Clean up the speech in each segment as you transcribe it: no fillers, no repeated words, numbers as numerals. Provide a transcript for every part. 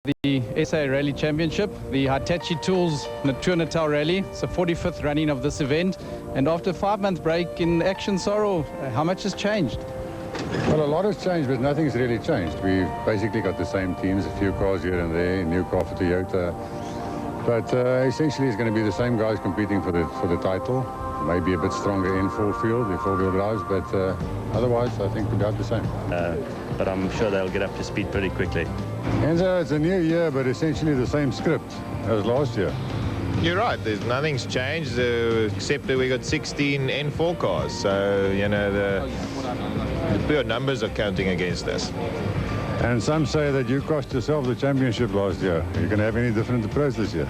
The SA Rally Championship, the Hitachi Tools Tour Natal Rally. It's the 45th running of this event, and after a 5-month break in action, Sorrel, how much has changed? Well, a lot has changed, but nothing's really changed. We've basically got the same teams, a few cars here and there, a new car for Toyota, but essentially it's going to be the same guys competing for the title. Maybe a bit stronger in four-wheel drives, but otherwise I think we're about the same. But I'm sure they'll get up to speed pretty quickly. And it's a new year, but essentially the same script as last year. You're right, nothing's changed except that we got 16 N4 cars, so you know the pure numbers are counting against us. And some say that you cost yourself the championship last year. Are you going to have any different approach this year?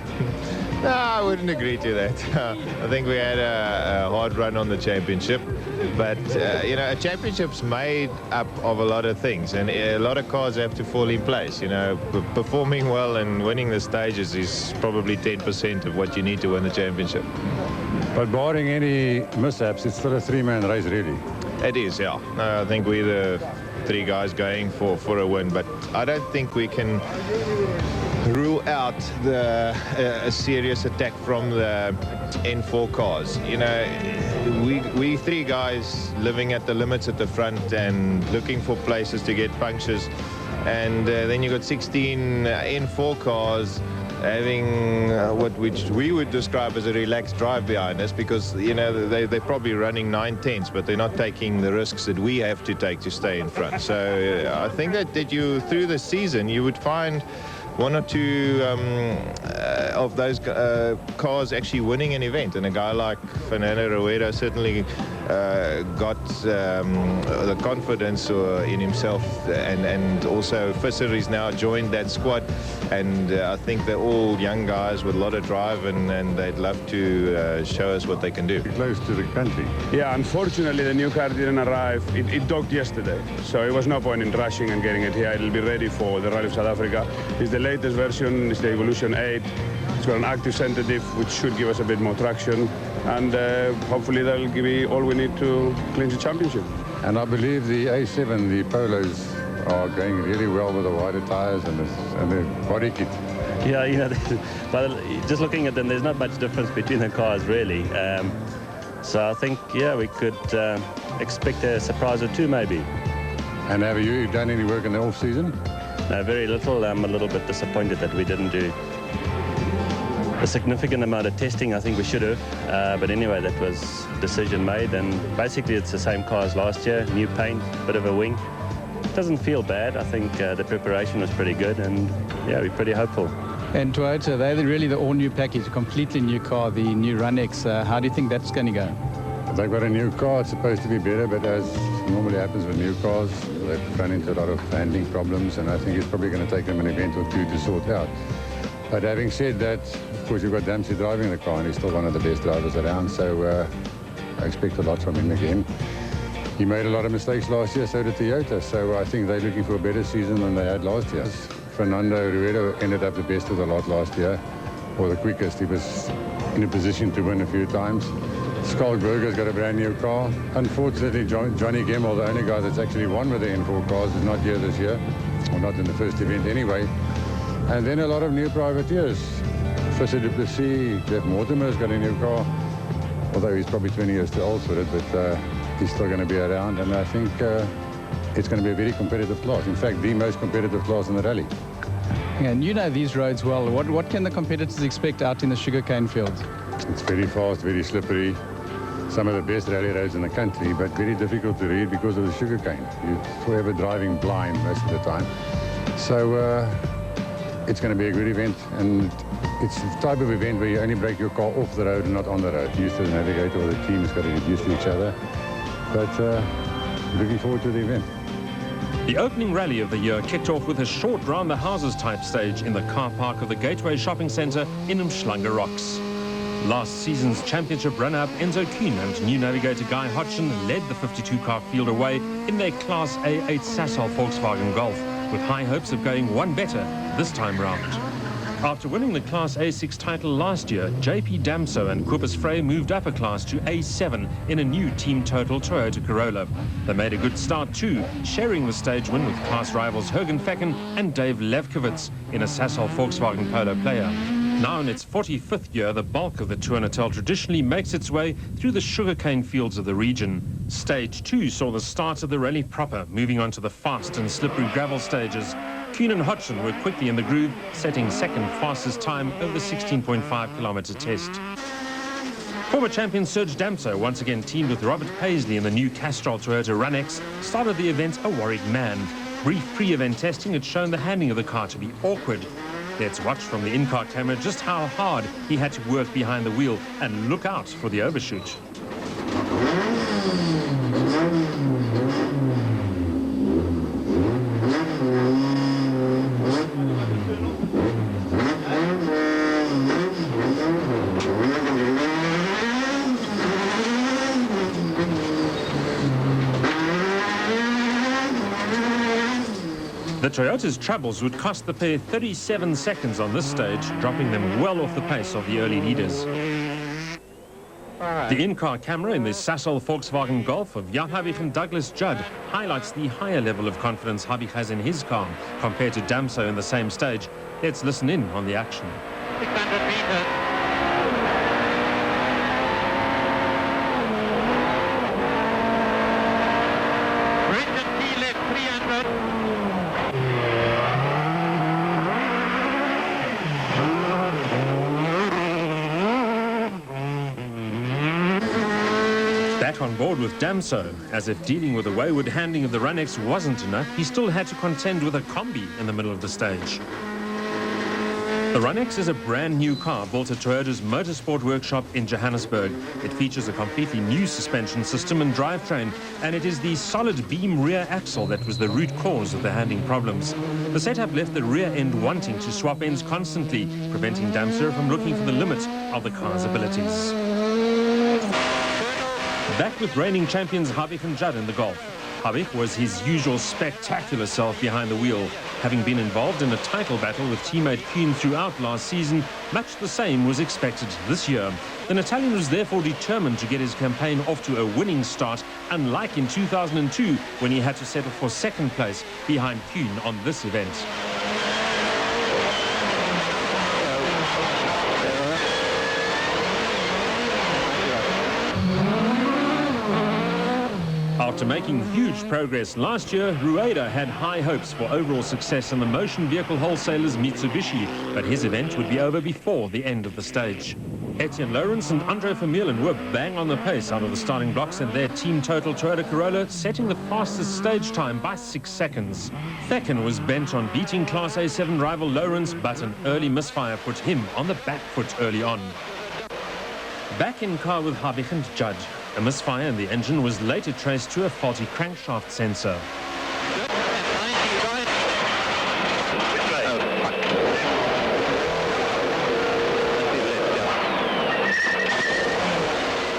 No, I wouldn't agree to that. I think we had a hard run on the championship, but you know, a championship's made up of a lot of things, and a lot of cars have to fall in place. You know, performing well and winning the stages is probably 10% of what you need to win the championship. But barring any mishaps, it's still a three-man race, really. It is, yeah. I think we're the three guys going for a win, but I don't think we can rule out a serious attack from the N4 cars. You know, we three guys living at the limits at the front and looking for places to get punctures, and then you got 16 N4 cars having which we would describe as a relaxed drive behind us, because you know they're probably running 9/10, but they're not taking the risks that we have to take to stay in front. So I think that you through the season you would find one or two of those cars actually winning an event, and a guy like Fernando Rueda certainly got the confidence in himself, and also Visser is now joined that squad, and I think they're all young guys with a lot of drive, and they'd love to show us what they can do. Close to the country. Yeah, unfortunately the new car didn't arrive. It docked yesterday, so it was no point in rushing and getting it here. It'll be ready for the Rally of South Africa. It's the latest version, it's the Evolution 8. It's got an active center diff, which should give us a bit more traction, and hopefully that'll give me all we need to clinch the championship. And I believe the A7, the Polos, are going really well with the wider tires and the body kit. Yeah, you know, but just looking at them, there's not much difference between the cars, really. So I think, yeah, we could expect a surprise or two, maybe. And have you done any work in the off-season? No, very little. I'm a little bit disappointed that we didn't do a significant amount of testing. I think we should have. But anyway, that was a decision made, and basically it's the same car as last year. New paint, bit of a wing. Doesn't feel bad. I think the preparation was pretty good, and yeah, we're pretty hopeful. And Toyota, they're really the all-new package, a completely new car, the new Run-X. How do you think that's going to go? They've got a new car, it's supposed to be better, but as normally happens with new cars, they've run into a lot of handling problems, and I think it's probably going to take them an event or two to sort out. But having said that, of course, you've got Dempsey driving the car, and he's still one of the best drivers around, so I expect a lot from him again. He made a lot of mistakes last year, so did Toyota, so I think they're looking for a better season than they had last year. Fernando Rueda ended up the best of the lot last year, or the quickest. He was in a position to win a few times. Skalkberger's got a brand new car. Unfortunately, Johnny Gemmell, the only guy that's actually won with the N4 cars, is not here this year, or not in the first event anyway. And then a lot of new privateers. Visser du Plessis, Jeff Mortimer's got a new car, although he's probably 20 years too old for it, but he's still going to be around, and I think it's going to be a very competitive class. In fact, the most competitive class in the rally. And you know these roads well. What can the competitors expect out in the sugarcane fields? It's very fast, very slippery. Some of the best rally roads in the country, but very difficult to read because of the sugarcane. You're forever driving blind most of the time. So it's going to be a good event, and it's the type of event where you only break your car off the road and not on the road. Used to the navigator or the team has got to get used to each other. But looking forward to the event. The opening rally of the year kicked off with a short round-the-houses type stage in the car park of the Gateway Shopping Centre in Umhlanga Rocks. Last season's championship runner-up Enzo Kuhn and new navigator Guy Hodgson led the 52-car field away in their Class A8 Sasol Volkswagen Golf, with high hopes of going one better this time round. After winning the Class A6 title last year, JP Damso and Cooper's Frey moved up a class to A7 in a new team total Toyota Corolla. They made a good start too, sharing the stage win with class rivals Jürgen Fecken and Dave Levkowitz in a Sasol Volkswagen Polo Player. Now in its 45th year, the bulk of the Tour Natal traditionally makes its way through the sugarcane fields of the region. Stage 2 saw the start of the rally proper, moving on to the fast and slippery gravel stages. Kuhn and Hodgson were quickly in the groove, setting second fastest time over the 16.5-kilometre test. Former champion Serge Damso, once again teamed with Robert Paisley in the new Castrol Toyota Run-X, started the event a worried man. Brief pre-event testing had shown the handling of the car to be awkward. Let's watch from the in-car camera just how hard he had to work behind the wheel and look out for the overshoot. The Toyota's troubles would cost the pair 37 seconds on this stage, dropping them well off the pace of the early leaders. The in-car camera in the Sasol Volkswagen Golf of Jan Habich and Douglas Judd highlights the higher level of confidence Habich has in his car compared to Damso in the same stage. Let's listen in on the action. 600 meters. Back on board with Damso, as if dealing with the wayward handling of the Run-X wasn't enough, he still had to contend with a combi in the middle of the stage. The Run-X is a brand new car built at Toyota's Motorsport Workshop in Johannesburg. It features a completely new suspension system and drivetrain, and it is the solid beam rear axle that was the root cause of the handling problems. The setup left the rear end wanting to swap ends constantly, preventing Damso from looking for the limit of the car's abilities. Back with reigning champions Habich and Judd in the Golf. Habich was his usual spectacular self behind the wheel. Having been involved in a title battle with teammate Kuhn throughout last season, much the same was expected this year. The Italian was therefore determined to get his campaign off to a winning start, unlike in 2002 when he had to settle for second place behind Kuhn on this event. After making huge progress last year, Rueda had high hopes for overall success in the motion vehicle wholesalers Mitsubishi, but his event would be over before the end of the stage. Etienne Lawrence and Andre Vermeulen were bang on the pace out of the starting blocks in their team total Toyota Corolla, setting the fastest stage time by 6 seconds. Fecken was bent on beating Class A7 rival Lawrence, but an early misfire put him on the back foot early on. Back in car with Habich and Judd. A misfire in the engine was later traced to a faulty crankshaft sensor.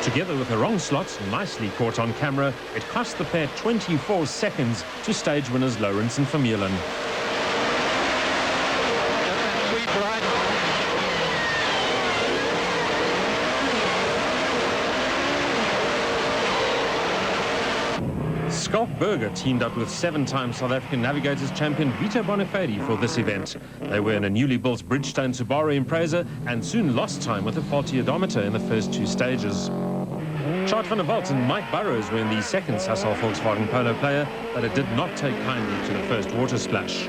Together with a wrong slot, nicely caught on camera, it cost the pair 24 seconds to stage winners Lawrence and Vermeulen. Schalk Burger teamed up with 7-time South African Navigators champion Vito Bonifati for this event. They were in a newly built Bridgestone Subaru Impreza and soon lost time with a faulty odometer in the first 2 stages. Chart van der Walt and Mike Burrows were in the second Sasol Volkswagen Polo Player, but it did not take kindly to the first water splash.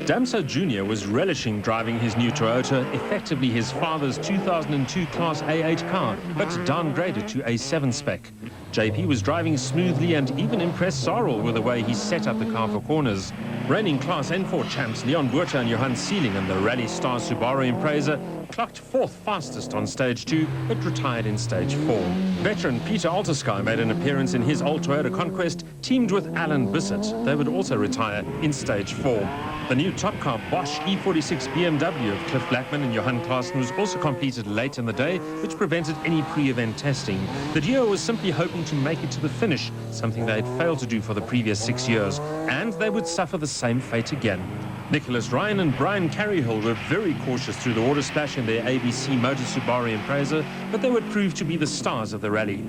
Damso Jr. was relishing driving his new Toyota, effectively his father's 2002 Class A8 car, but downgraded to A7 spec. JP was driving smoothly and even impressed Sarel with the way he set up the car for corners. Reigning Class N4 champs Leon Buerta and Johan Seeling and the Rally Star Subaru Impreza clocked 4th fastest on stage 2, but retired in stage 4. Veteran Peter Altersky made an appearance in his old Toyota Conquest, teamed with Alan Bissett. They would also retire in stage 4. The new top car Bosch E46 BMW of Cliff Blackman and Johan Klaassen was also completed late in the day, which prevented any pre-event testing. The duo was simply hoping to make it to the finish, something they had failed to do for the previous 6 years, and they would suffer the same fate again. Nicholas Ryan and Brian Careyhill were very cautious through the water splash in their ABC Motor Subaru Impreza, but they would prove to be the stars of the rally.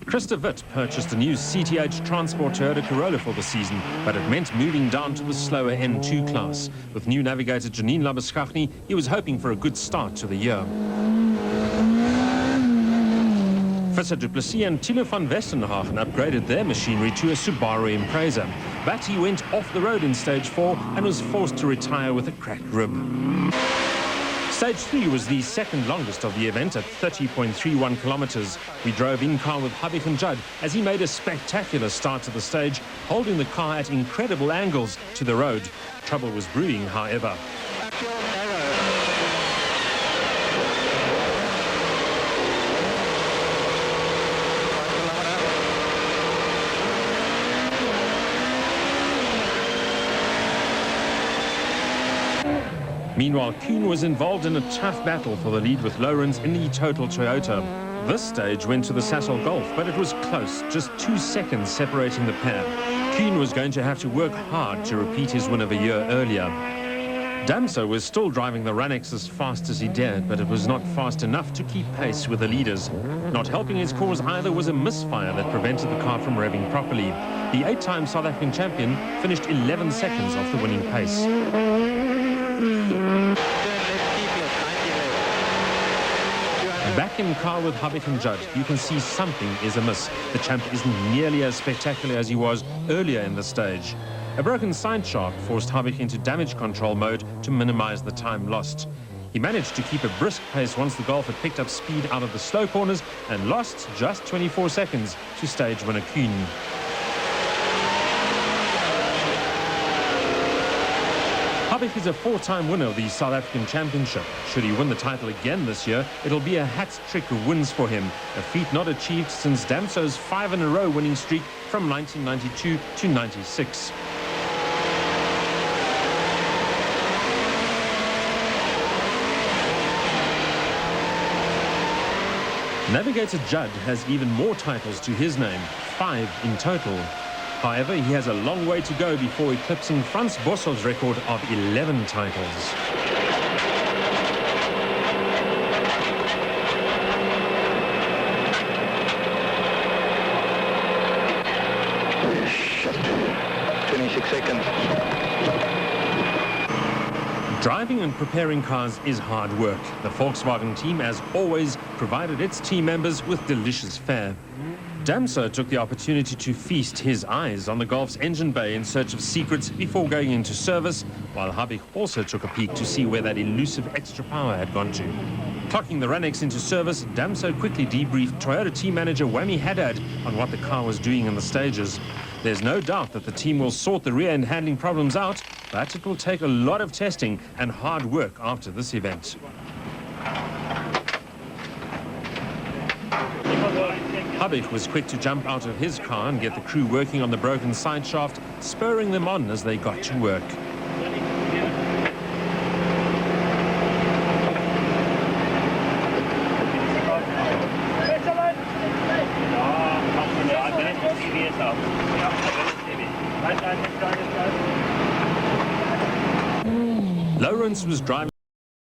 Krista Witt purchased a new CTH Transport Toyota Corolla for the season, but it meant moving down to the slower N2 class. With new navigator Janine Labuschagne, he was hoping for a good start to the year. Visser Du Plessis and Tilo van Westenhagen upgraded their machinery to a Subaru Impreza, but he went off the road in stage 4 and was forced to retire with a cracked rib. Stage 3 was the second longest of the event at 30.31 kilometers. We drove in car with Habib and Judd as he made a spectacular start to the stage, holding the car at incredible angles to the road. Trouble was brewing, however. Meanwhile, Kuhn was involved in a tough battle for the lead with Lawrence in the Total Toyota. This stage went to the Natal Golf, but it was close, just 2 seconds separating the pair. Kuhn was going to have to work hard to repeat his win of a year earlier. Damso was still driving the Runex as fast as he dared, but it was not fast enough to keep pace with the leaders. Not helping his cause either was a misfire that prevented the car from revving properly. The 8-time South African champion finished 11 seconds off the winning pace. Back in car with Habib and Judd, you can see something is amiss. The champ isn't nearly as spectacular as he was earlier in the stage. A broken side shaft forced Habib into damage control mode to minimize the time lost. He managed to keep a brisk pace once the Golf had picked up speed out of the slow corners and lost just 24 seconds to stage winner Kuhn. Habib is a 4-time winner of the South African Championship. Should he win the title again this year, it'll be a hat-trick of wins for him, a feat not achieved since Damso's 5-in-a-row winning streak from 1992 to 96. Navigator Judd has even more titles to his name, 5 in total. However, he has a long way to go before eclipsing Frans Bossel's record of 11 titles. Driving and preparing cars is hard work. The Volkswagen team, as always, provided its team members with delicious fare. Damso took the opportunity to feast his eyes on the Golf's engine bay in search of secrets before going into service, while Habib also took a peek to see where that elusive extra power had gone to. Clocking the Runex into service, Damso quickly debriefed Toyota team manager Wami Haddad on what the car was doing in the stages. There's no doubt that the team will sort the rear end handling problems out, but it will take a lot of testing and hard work after this event. Habib was quick to jump out of his car and get the crew working on the broken side shaft, spurring them on as they got to work. Lawrence was driving